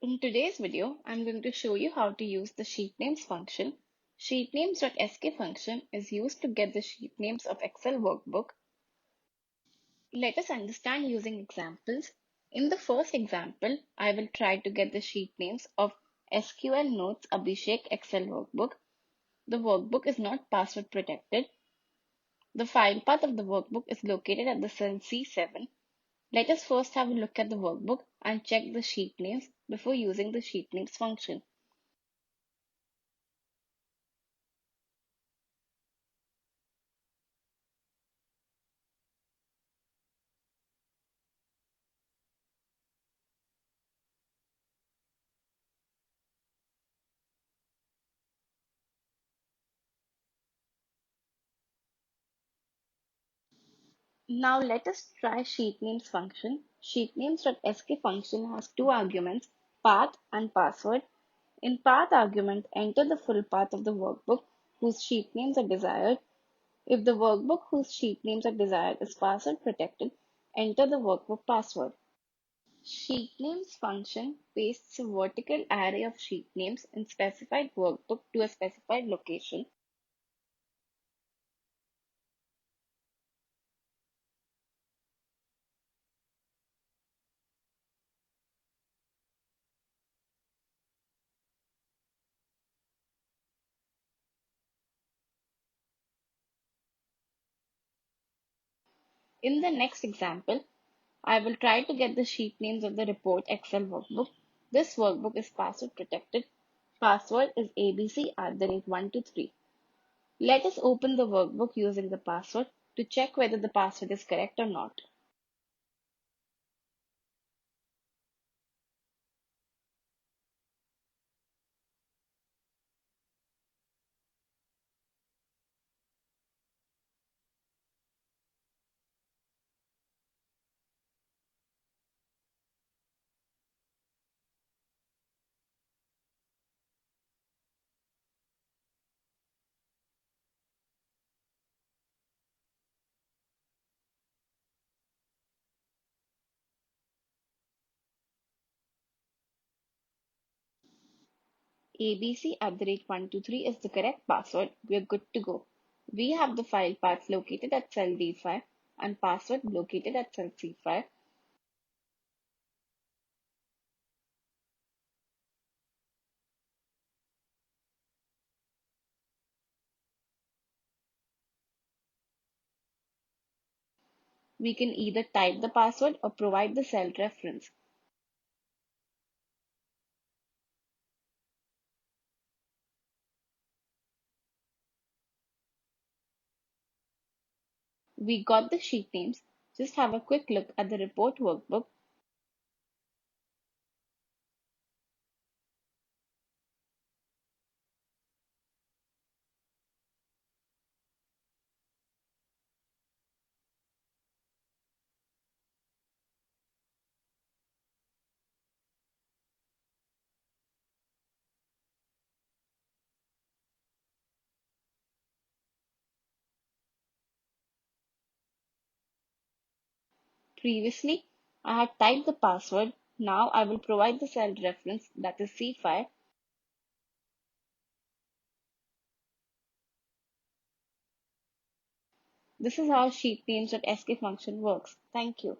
In today's video, I'm going to show you how to use the SheetNames function. SheetNames.SK function is used to get the sheet names of Excel workbook. Let us understand using examples. In the first example, I will try to get the sheet names of SQL Notes Abhishek Excel workbook. The workbook is not password protected. The file path of the workbook is located at the cell C7. Let us first have a look at the workbook and check the sheet names before using the sheet names function. Now let us try SheetNames function. SheetNames.sk function has two arguments, path and password. In path argument, enter the full path of the workbook whose sheet names are desired. If the workbook whose sheet names are desired is password protected, enter the workbook password. SheetNames function pastes a vertical array of sheet names in specified workbook to a specified location. In the next example, I will try to get the sheet names of the report Excel workbook. This workbook is password protected. Password is abc@123. Let us open the workbook using the password to check whether the password is correct or not. abc@123 is the correct password. We are good to go. We have the file path located at cell D5 and password located at cell C5. We can either type the password or provide the cell reference. We got the sheet names. Just have a quick look at the report workbook. Previously, I had typed the password. Now I will provide the cell reference, that is C5. This is how SheetNames.sk function works. Thank you.